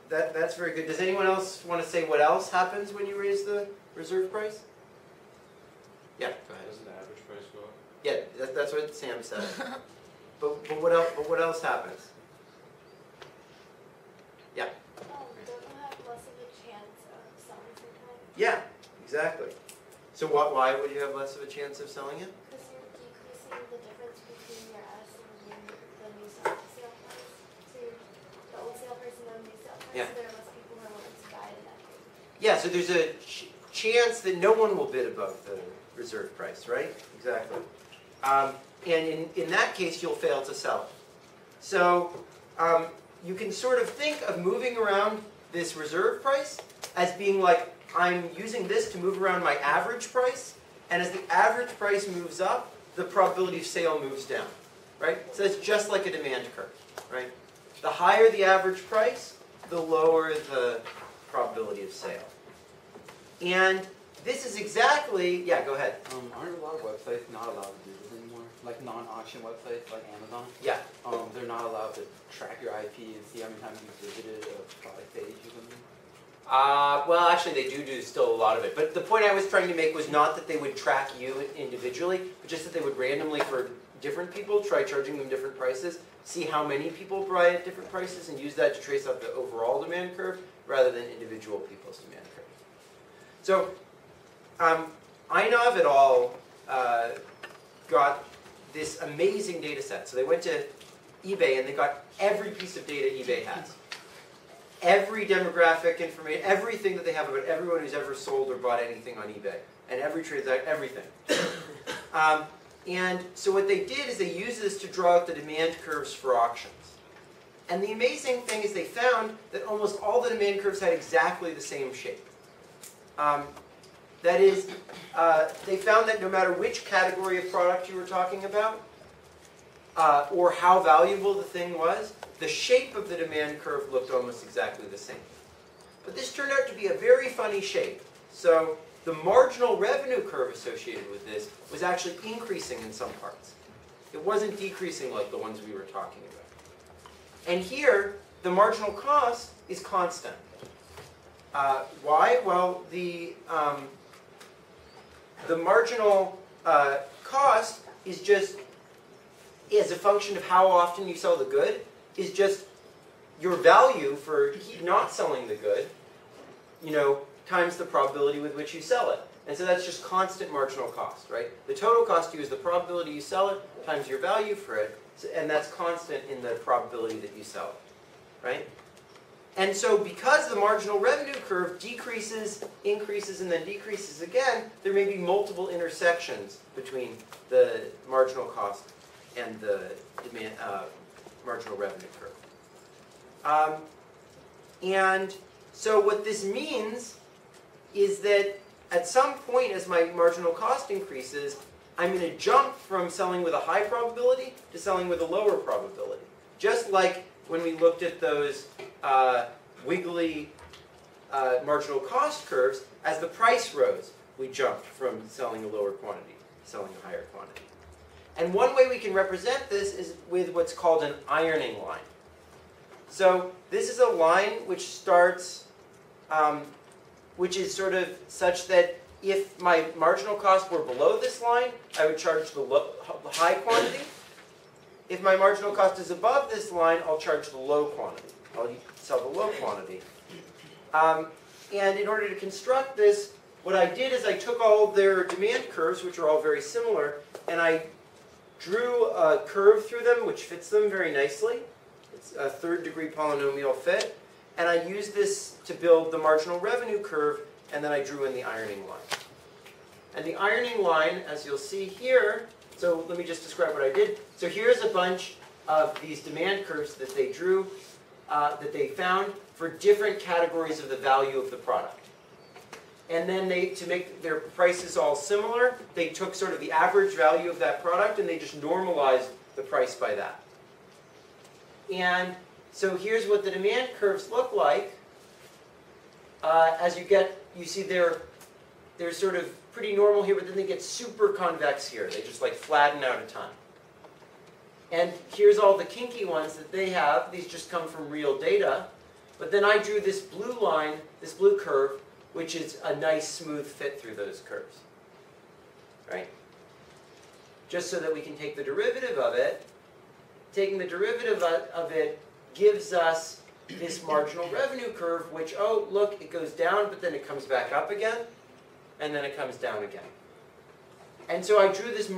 that's very good. Does anyone else want to say what else happens when you raise the reserve price? Yeah, go ahead. Doesn't the average price go up? Yeah, that's what Sam said. but what else? But what else happens? Yeah. Don't you have less of a chance of selling sometimes? Yeah, exactly. So why would you have less of a chance of selling it? Because you're decreasing the difference between your S and the new sale price. So the old sale price and the new sale price. Yeah. So there are less people who are willing to buy it at that rate. Yeah, so there's a chance that no one will bid above the reserve price, right? Exactly. And in that case, you'll fail to sell it. So you can sort of think of moving around this reserve price as being like, I'm using this to move around my average price, and as the average price moves up, the probability of sale moves down, right? So it's just like a demand curve, right? The higher the average price, the lower the probability of sale. And this is exactly, yeah, go ahead. Aren't a lot of websites not allowed to do this anymore? Like non-auction websites like Amazon? Yeah. They're not allowed to track your IP and see how many times you visited a product page or something? Well, actually, they do still a lot of it. But the point I was trying to make was not that they would track you individually, but just that they would randomly, for different people, try charging them different prices, see how many people buy at different prices, and use that to trace out the overall demand curve rather than individual people's demand curve. So, INOV et al. Got this amazing data set. So they went to eBay and they got every piece of data eBay has. Every demographic information, everything that they have about everyone who's ever sold or bought anything on eBay. And every transaction, everything. And so what they did is they used this to draw out the demand curves for auctions. And the amazing thing is they found that almost all the demand curves had exactly the same shape. That is, they found that no matter which category of product you were talking about, or how valuable the thing was, the shape of the demand curve looked almost exactly the same. But this turned out to be a very funny shape. So the marginal revenue curve associated with this was actually increasing in some parts. It wasn't decreasing like the ones we were talking about. And here, the marginal cost is constant. Why? Well, the marginal cost is just, as a function of how often you sell the good, is just your value for not selling the good, times the probability with which you sell it. And so that's just constant marginal cost, right? The total cost to you is the probability you sell it times your value for it, and that's constant in the probability that you sell it, right? And so because the marginal revenue curve decreases, increases, and then decreases again, there may be multiple intersections between the marginal cost and the demand, marginal revenue curve. And so what this means is that at some point as my marginal cost increases, I'm going to jump from selling with a high probability to selling with a lower probability. Just like when we looked at those wiggly marginal cost curves, as the price rose, we jumped from selling a lower quantity to selling a higher quantity. And one way we can represent this is with what's called an ironing line. So this is a line which starts, which is sort of such that if my marginal cost were below this line, I would charge the high quantity. If my marginal cost is above this line, I'll charge the low quantity. I'll sell the low quantity. And in order to construct this, what I did is I took all their demand curves, which are all very similar, and I drew a curve through them which fits them very nicely. It's a third-degree polynomial fit. And I used this to build the marginal revenue curve, and then I drew in the ironing line. And the ironing line, as you'll see here, so let me just describe what I did. So here's a bunch of these demand curves that they drew, that they found for different categories of the value of the product. And then to make their prices all similar, they took sort of the average value of that product and they just normalized the price by that. And so here's what the demand curves look like. As you see they're sort of pretty normal here, but then they get super convex here. They just like flatten out a ton. And here's all the kinky ones that they have. These just come from real data. But then I drew this blue line, this blue curve, which is a nice smooth fit through those curves. Right? Just so that we can take the derivative of it. Taking the derivative of it gives us this marginal revenue curve, which, oh, look, it goes down, but then it comes back up again, and then it comes down again. And so I drew this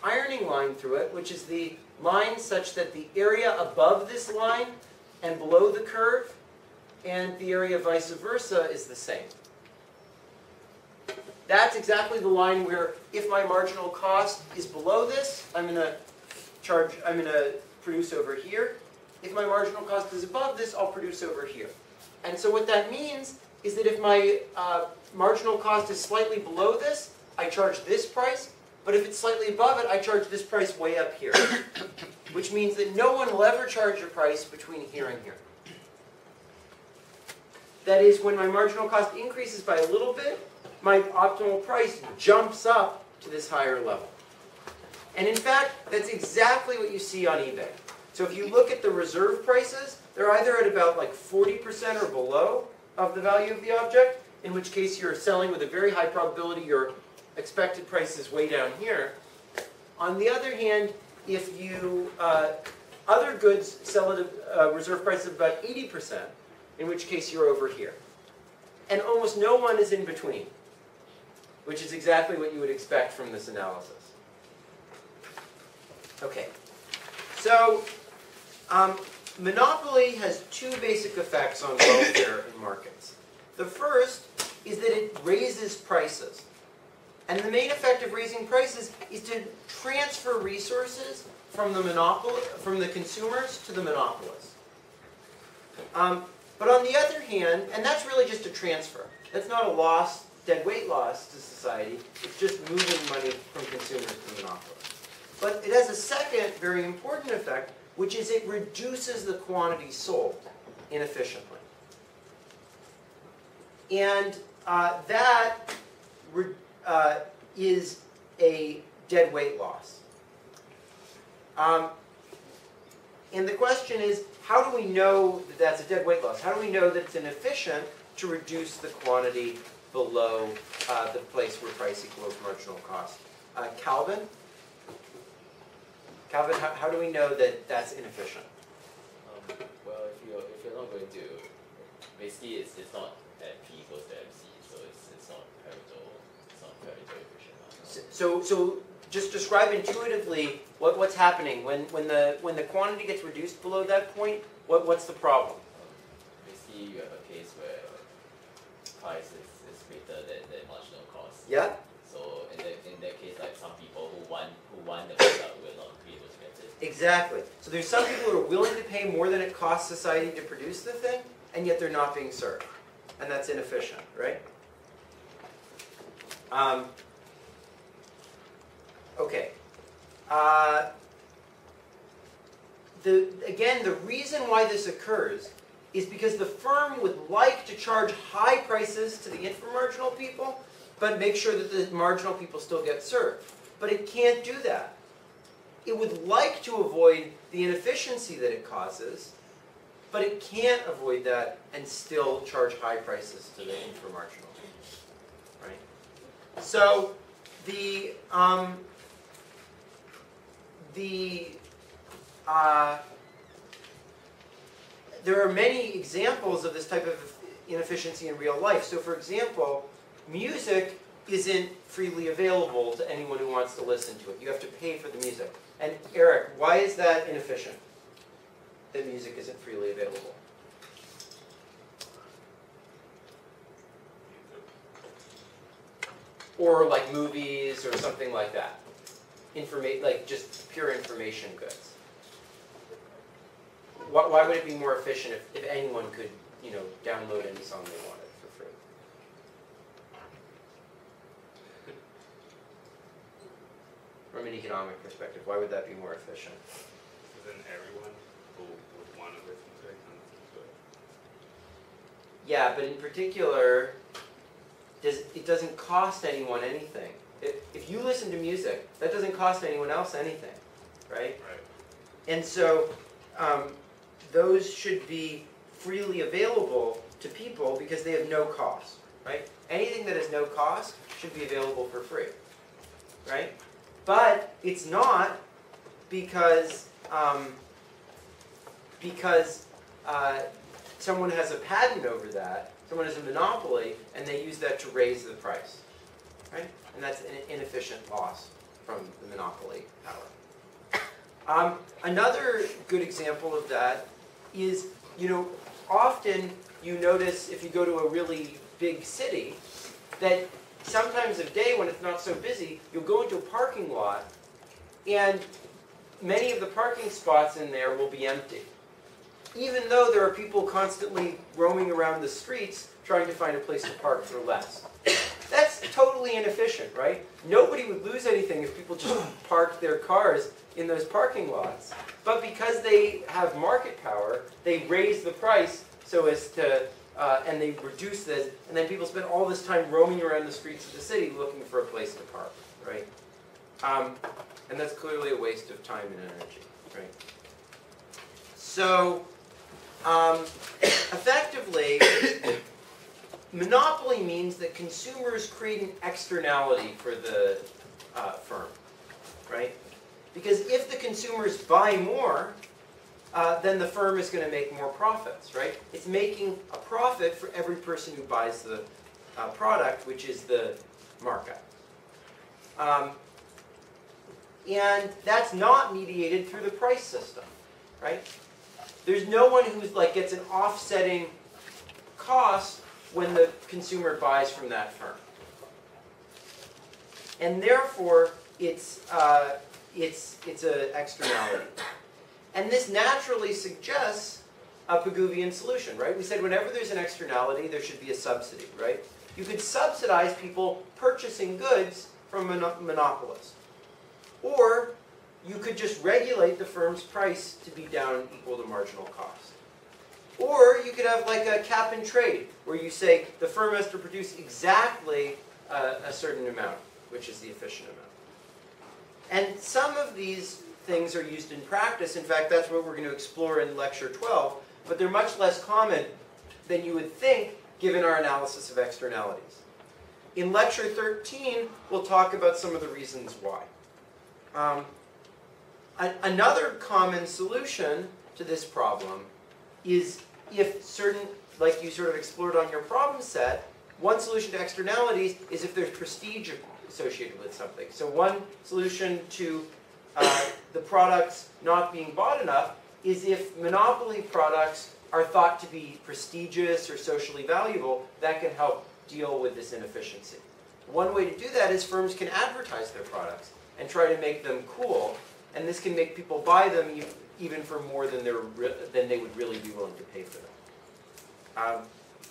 ironing line through it, which is the line such that the area above this line and below the curve and the area vice versa is the same. That's exactly the line where if my marginal cost is below this, I'm going to produce over here. If my marginal cost is above this, I'll produce over here. And so what that means is that if my marginal cost is slightly below this, I charge this price. But if it's slightly above it, I charge this price way up here. Which means that no one will ever charge a price between here and here. That is, when my marginal cost increases by a little bit, my optimal price jumps up to this higher level. And in fact, that's exactly what you see on eBay. So if you look at the reserve prices, they're either at about like 40% or below of the value of the object, in which case you're selling with a very high probability your expected price is way down here. On the other hand, if you other goods sell at a reserve price of about 80%, in which case you're over here. And almost no one is in between, which is exactly what you would expect from this analysis. Okay, so monopoly has two basic effects on welfare in markets. The first is that it raises prices. And the main effect of raising prices is to transfer resources from the consumers to the monopolists. But on the other hand, and that's really just a transfer. That's not a loss, deadweight loss to society. It's just moving money from consumers to monopolists. But it has a second very important effect, which is it reduces the quantity sold inefficiently. And that is a deadweight loss. And the question is, how do we know that that's a deadweight loss? How do we know that it's inefficient to reduce the quantity below the place where price equals marginal cost? Calvin, how do we know that that's inefficient? Well, if you're not going to, basically it's not at P equals to MC, so it's not Pareto efficient. So just describe intuitively what's happening when the quantity gets reduced below that point. What's the problem? Basically, you have a case where price is greater than marginal cost. Yeah. So in that case, like some people who want the product will not be able to get it. Exactly. So there's some people who are willing to pay more than it costs society to produce the thing, and yet they're not being served, and that's inefficient, right? Okay. Again, the reason why this occurs is because the firm would like to charge high prices to the inframarginal people, but make sure that the marginal people still get served. But it can't do that. It would like to avoid the inefficiency that it causes, but it can't avoid that and still charge high prices to the inframarginal. Right? So there are many examples of this type of inefficiency in real life. So for example, music isn't freely available to anyone who wants to listen to it. You have to pay for the music. And Eric, why is that inefficient, that music isn't freely available? Or like movies or something like that. Like just pure information goods. Why would it be more efficient if anyone could, download any song they wanted for free? From an economic perspective, why would that be more efficient? Then everyone who would want to listen to it can listen to it. Yeah, but in particular, it doesn't cost anyone anything. If you listen to music, that doesn't cost anyone else anything, right? Right. And so those should be freely available to people because they have no cost, right? Anything that has no cost should be available for free, right? But it's not because someone has a patent over that, someone has a monopoly, and they use that to raise the price, right? And that's an inefficient loss from the monopoly power. Another good example of that is, often you notice if you go to a really big city that sometimes of day when it's not so busy, you'll go into a parking lot and many of the parking spots in there will be empty. Even though there are people constantly roaming around the streets trying to find a place to park for less. That's totally inefficient, right? Nobody would lose anything if people just parked their cars in those parking lots. But because they have market power, they raise the price so as to, and they reduce this, and then people spend all this time roaming around the streets of the city looking for a place to park, right? And that's clearly a waste of time and energy, right? So, effectively, monopoly means that consumers create an externality for the firm, right? Because if the consumers buy more, then the firm is going to make more profits, right? It's making a profit for every person who buys the product, which is the markup. And that's not mediated through the price system, right? There's no one who's gets an offsetting cost when the consumer buys from that firm. And therefore, it's an externality. And this naturally suggests a Pigouvian solution, right? We said whenever there's an externality, there should be a subsidy, right? You could subsidize people purchasing goods from a monopolist. Or you could just regulate the firm's price to be down equal to marginal cost. Or you could have a cap and trade, where you say the firm has to produce exactly a certain amount, which is the efficient amount. And some of these things are used in practice. In fact, that's what we're going to explore in Lecture 12. But they're much less common than you would think, given our analysis of externalities. In Lecture 13, we'll talk about some of the reasons why. Another common solution to this problem is if certain, like you sort of explored on your problem set, one solution to externalities is if there's prestige associated with something. So one solution to the products not being bought enough is if monopoly products are thought to be prestigious or socially valuable, that can help deal with this inefficiency. One way to do that is firms can advertise their products and try to make them cool, and this can make people buy them even for more than they would really be willing to pay for them.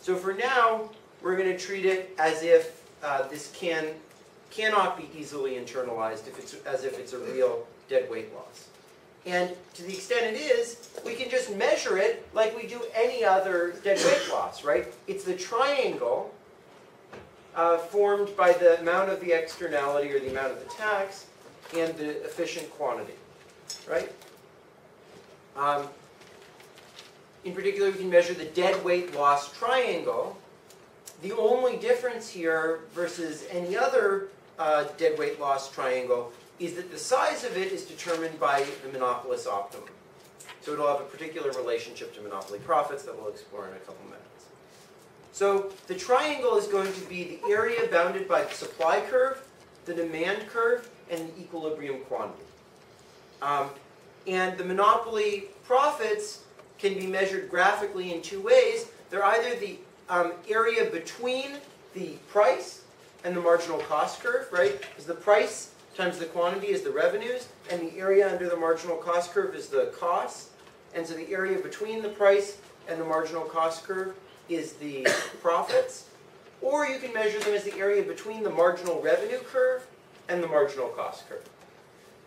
So for now, we're going to treat it as if this cannot be easily internalized, as if it's a real deadweight loss. And to the extent it is, we can just measure it like we do any other deadweight loss, right? It's the triangle formed by the amount of the externality or the amount of the tax and the efficient quantity, right? In particular, we can measure the deadweight loss triangle. The only difference here versus any other deadweight loss triangle is that the size of it is determined by the monopolist's optimum. So it'll have a particular relationship to monopoly profits that we'll explore in a couple minutes. So the triangle is going to be the area bounded by the supply curve, the demand curve, and the equilibrium quantity. And the monopoly profits can be measured graphically in two ways. They're either the area between the price and the marginal cost curve, right? Because the price times the quantity is the revenues, and the area under the marginal cost curve is the cost. And so the area between the price and the marginal cost curve is the profits. Or you can measure them as the area between the marginal revenue curve and the marginal cost curve.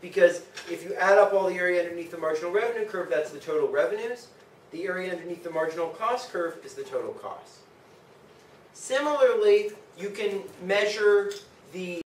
Because if you add up all the area underneath the marginal revenue curve, that's the total revenues. The area underneath the marginal cost curve is the total cost. Similarly, you can measure the